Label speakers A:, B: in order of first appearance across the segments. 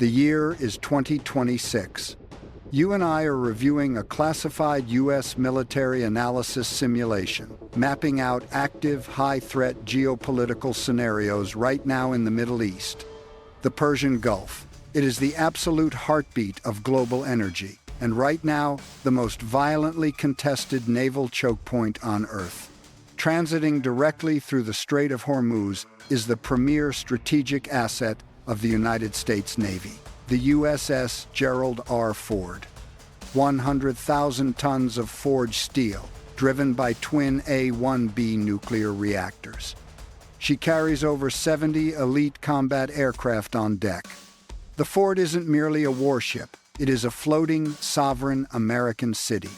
A: The year is 2026. You and I are reviewing a classified U.S. military analysis simulation, mapping out active, high-threat geopolitical scenarios right now in the Middle East. The Persian Gulf. It is the absolute heartbeat of global energy, and right now, the most violently contested naval choke point on Earth. Transiting directly through the Strait of Hormuz is the premier strategic asset of the United States Navy, the USS Gerald R Ford. 100,000 tons of forged steel, driven by twin A-1B nuclear reactors. She carries over 70 elite combat aircraft on deck. The Ford isn't merely a warship, it is a floating, sovereign American city.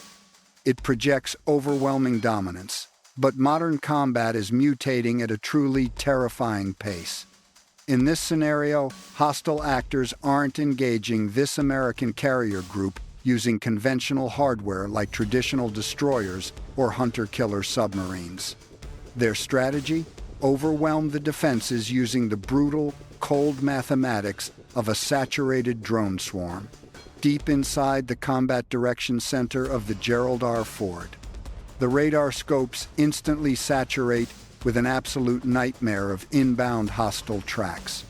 A: It projects overwhelming dominance, but modern combat is mutating at a truly terrifying pace. In this scenario, hostile actors aren't engaging this American carrier group using conventional hardware like traditional destroyers or hunter-killer submarines. Their strategy? Overwhelm the defenses using the brutal, cold mathematics of a saturated drone swarm. Deep inside the Combat Direction Center of the Gerald R Ford, the radar scopes instantly saturate with an absolute nightmare of inbound hostile tracks.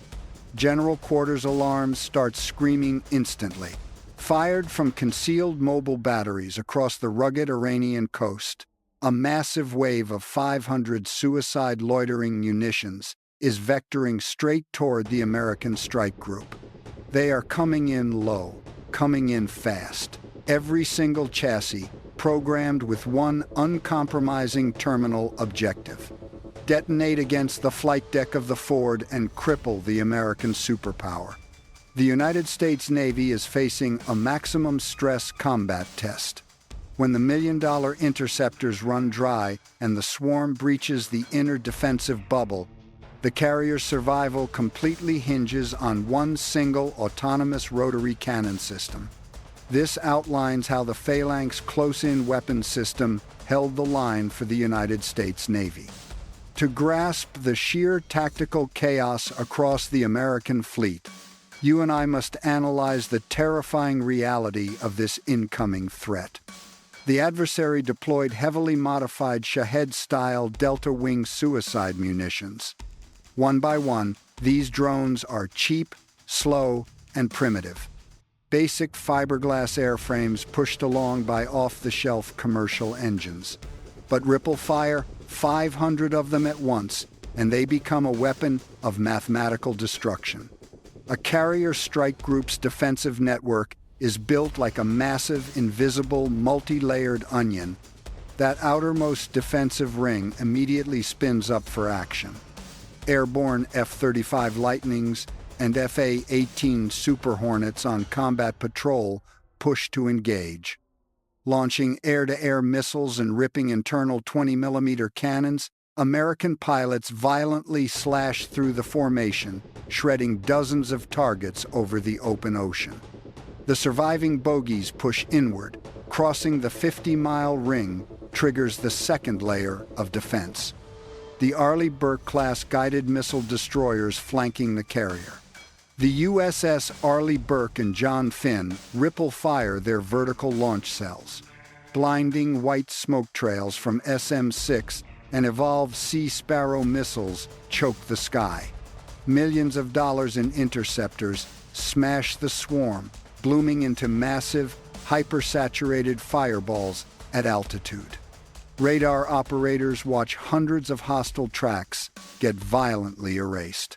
A: General quarters alarms start screaming instantly, fired from concealed mobile batteries across the rugged Iranian coast. A massive wave of 500 suicide loitering munitions is vectoring straight toward the American strike group. They are coming in low, coming in fast. Every single chassis programmed with one uncompromising terminal objective: detonate against the flight deck of the Ford and cripple the American superpower. The United States Navy is facing a maximum stress combat test. When the million-dollar interceptors run dry and the swarm breaches the inner defensive bubble, the carrier's survival completely hinges on one single autonomous rotary cannon system. This outlines how the Phalanx close-in weapons system held the line for the United States Navy. To grasp the sheer tactical chaos across the American fleet, you and I must analyze the terrifying reality of this incoming threat. The adversary deployed heavily modified Shahed-style delta-wing suicide munitions. One by one, these drones are cheap, slow, and primitive. Basic fiberglass airframes pushed along by off-the-shelf commercial engines. But ripple fire 500 of them at once, and they become a weapon of mathematical destruction. A carrier strike group's defensive network is built like a massive, invisible, multi-layered onion. That outermost defensive ring immediately spins up for action. Airborne F-35 Lightnings and F/A-18 Super Hornets on combat patrol push to engage. Launching air-to-air missiles and ripping internal 20mm cannons, American pilots violently slash through the formation, shredding dozens of targets over the open ocean. The surviving bogeys push inward. Crossing the 50-mile ring triggers the second layer of defense. The Arleigh Burke-class guided missile destroyers flanking the carrier. The USS Arleigh Burke and John Finn ripple fire their vertical launch cells. Blinding white smoke trails from SM-6 and evolved Sea Sparrow missiles choke the sky. Millions of dollars in interceptors smash the swarm, blooming into massive, hypersaturated fireballs at altitude. Radar operators watch hundreds of hostile tracks get violently erased.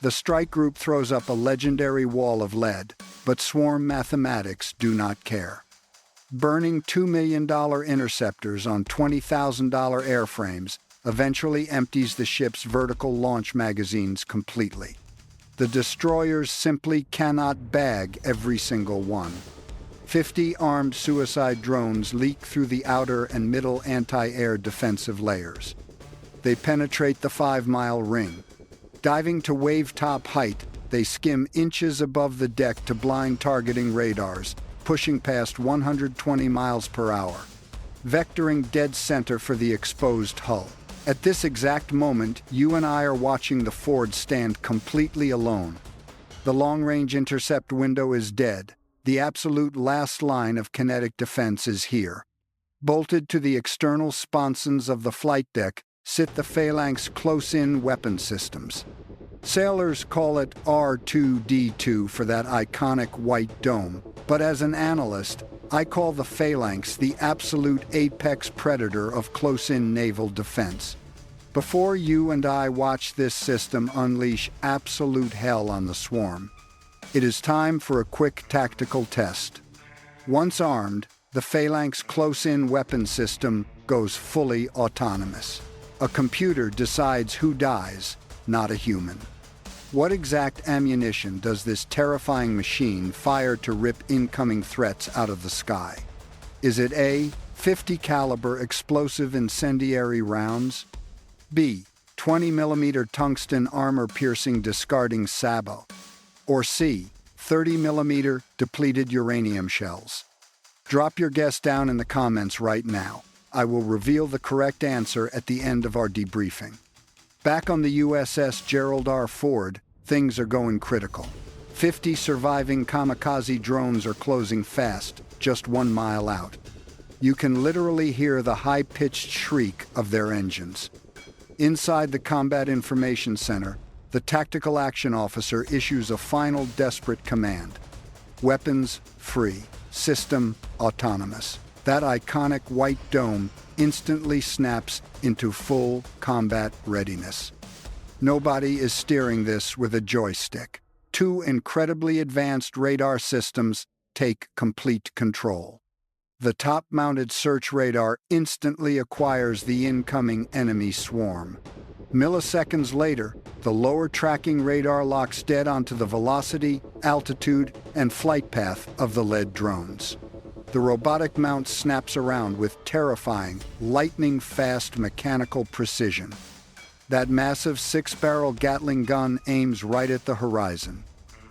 A: The strike group throws up a legendary wall of lead, but swarm mathematics do not care. Burning $2 million interceptors on $20,000 airframes eventually empties the ship's vertical launch magazines completely. The destroyers simply cannot bag every single one. 50 armed suicide drones leak through the outer and middle anti-air defensive layers. They penetrate the 5-mile ring. Diving to wave-top height, they skim inches above the deck to blind targeting radars, pushing past 120 miles per hour, vectoring dead center for the exposed hull. At this exact moment, you and I are watching the Ford stand completely alone. The long-range intercept window is dead. The absolute last line of kinetic defense is here. Bolted to the external sponsons of the flight deck sit the Phalanx close-in weapon systems. Sailors call it R2-D2 for that iconic white dome, but as an analyst, I call the Phalanx the absolute apex predator of close-in naval defense. Before you and I watch this system unleash absolute hell on the swarm, it is time for a quick tactical test. Once armed, the Phalanx close-in weapon system goes fully autonomous. A computer decides who dies, not a human. What exact ammunition does this terrifying machine fire to rip incoming threats out of the sky? Is it A, 50 caliber explosive incendiary rounds? B, 20mm tungsten armor-piercing discarding sabot? Or C, 30mm depleted uranium shells? Drop your guess down in the comments right now. I will reveal the correct answer at the end of our debriefing. Back on the USS Gerald R Ford, things are going critical. 50 surviving kamikaze drones are closing fast, just 1 mile out. You can literally hear the high-pitched shriek of their engines. Inside the Combat Information Center, the Tactical Action Officer issues a final desperate command. Weapons free, system autonomous. That iconic white dome instantly snaps into full combat readiness. Nobody is steering this with a joystick. 2 incredibly advanced radar systems take complete control. The top-mounted search radar instantly acquires the incoming enemy swarm. Milliseconds later, the lower tracking radar locks dead onto the velocity, altitude, and flight path of the lead drones. The robotic mount snaps around with terrifying, lightning-fast mechanical precision. That massive 6-barrel Gatling gun aims right at the horizon.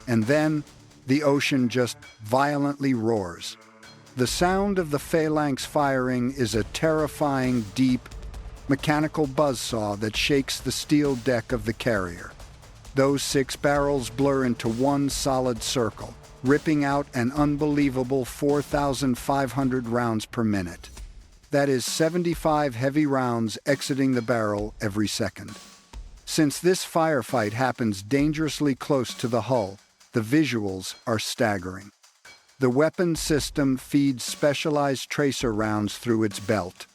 A: And then, the ocean just violently roars. The sound of the Phalanx firing is a terrifying, deep, mechanical buzzsaw that shakes the steel deck of the carrier. Those 6 barrels blur into one solid circle, ripping out an unbelievable 4,500 rounds per minute. That is 75 heavy rounds exiting the barrel every second. Since this firefight happens dangerously close to the hull, the visuals are staggering. The weapon system feeds specialized tracer rounds through its belt.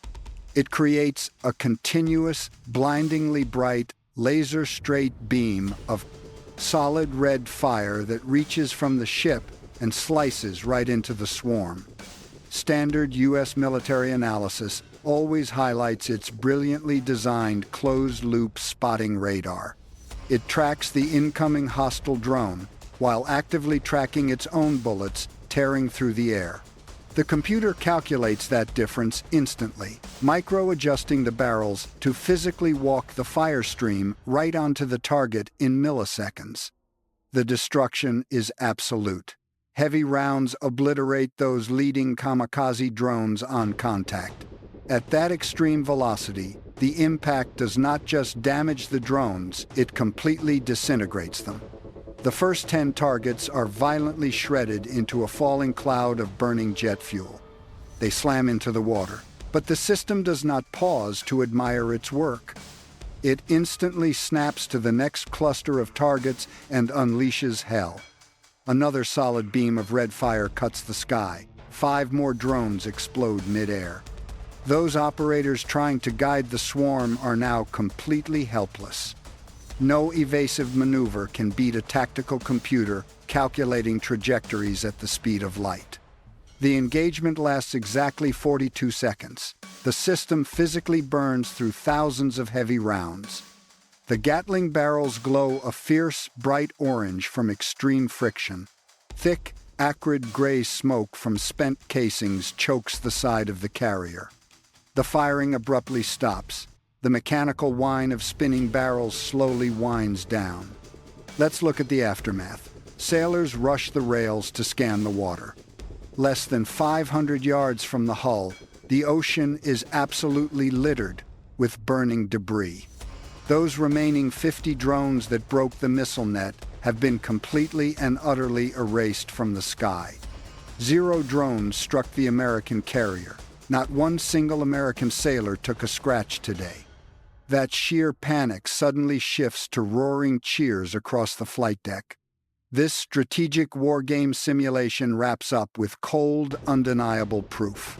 A: It creates a continuous, blindingly bright, laser-straight beam of solid red fire that reaches from the ship and slices right into the swarm. Standard U.S. military analysis always highlights its brilliantly designed closed-loop spotting radar. It tracks the incoming hostile drone while actively tracking its own bullets tearing through the air. The computer calculates that difference instantly, micro-adjusting the barrels to physically walk the fire stream right onto the target in milliseconds. The destruction is absolute. Heavy rounds obliterate those leading kamikaze drones on contact. At that extreme velocity, the impact does not just damage the drones, it completely disintegrates them. The first 10 targets are violently shredded into a falling cloud of burning jet fuel. They slam into the water, but the system does not pause to admire its work. It instantly snaps to the next cluster of targets and unleashes hell. Another solid beam of red fire cuts the sky. 5 more drones explode mid-air. Those operators trying to guide the swarm are now completely helpless. No evasive maneuver can beat a tactical computer calculating trajectories at the speed of light. The engagement lasts exactly 42 seconds. The system physically burns through thousands of heavy rounds. The Gatling barrels glow a fierce, bright orange from extreme friction. Thick, acrid gray smoke from spent casings chokes the side of the carrier. The firing abruptly stops. The mechanical whine of spinning barrels slowly winds down. Let's look at the aftermath. Sailors rush the rails to scan the water. Less than 500 yards from the hull, the ocean is absolutely littered with burning debris. Those remaining 50 drones that broke the missile net have been completely and utterly erased from the sky. 0 drones struck the American carrier. Not one single American sailor took a scratch today. That sheer panic suddenly shifts to roaring cheers across the flight deck. This strategic wargame simulation wraps up with cold, undeniable proof.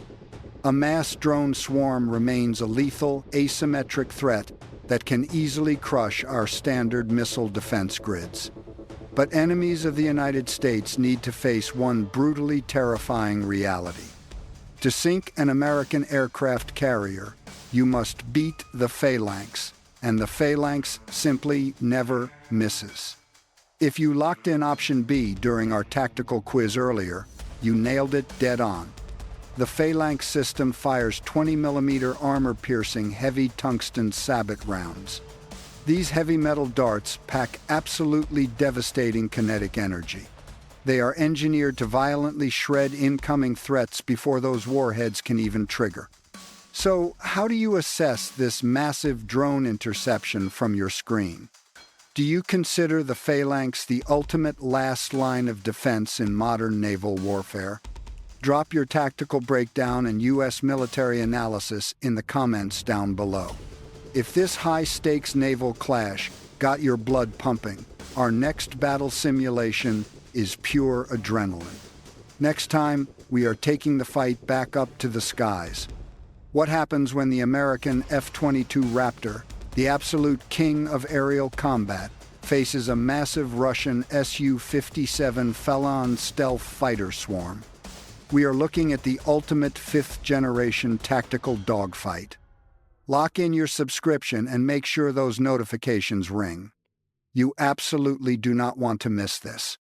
A: A mass drone swarm remains a lethal, asymmetric threat that can easily crush our standard missile defense grids. But enemies of the United States need to face one brutally terrifying reality. To sink an American aircraft carrier, you must beat the Phalanx, and the Phalanx simply never misses. If you locked in option B during our tactical quiz earlier, you nailed it dead on. The Phalanx system fires 20mm armor-piercing heavy tungsten sabot rounds. These heavy metal darts pack absolutely devastating kinetic energy. They are engineered to violently shred incoming threats before those warheads can even trigger. So, how do you assess this massive drone interception from your screen? Do you consider the Phalanx the ultimate last line of defense in modern naval warfare? Drop your tactical breakdown and U.S. military analysis in the comments down below. If this high-stakes naval clash got your blood pumping, our next battle simulation is pure adrenaline. Next time, we are taking the fight back up to the skies. What happens when the American F-22 Raptor, the absolute king of aerial combat, faces a massive Russian Su-57 Phalanx stealth fighter swarm? We are looking at the ultimate 5th-generation tactical dogfight. Lock in your subscription and make sure those notifications ring. You absolutely do not want to miss this.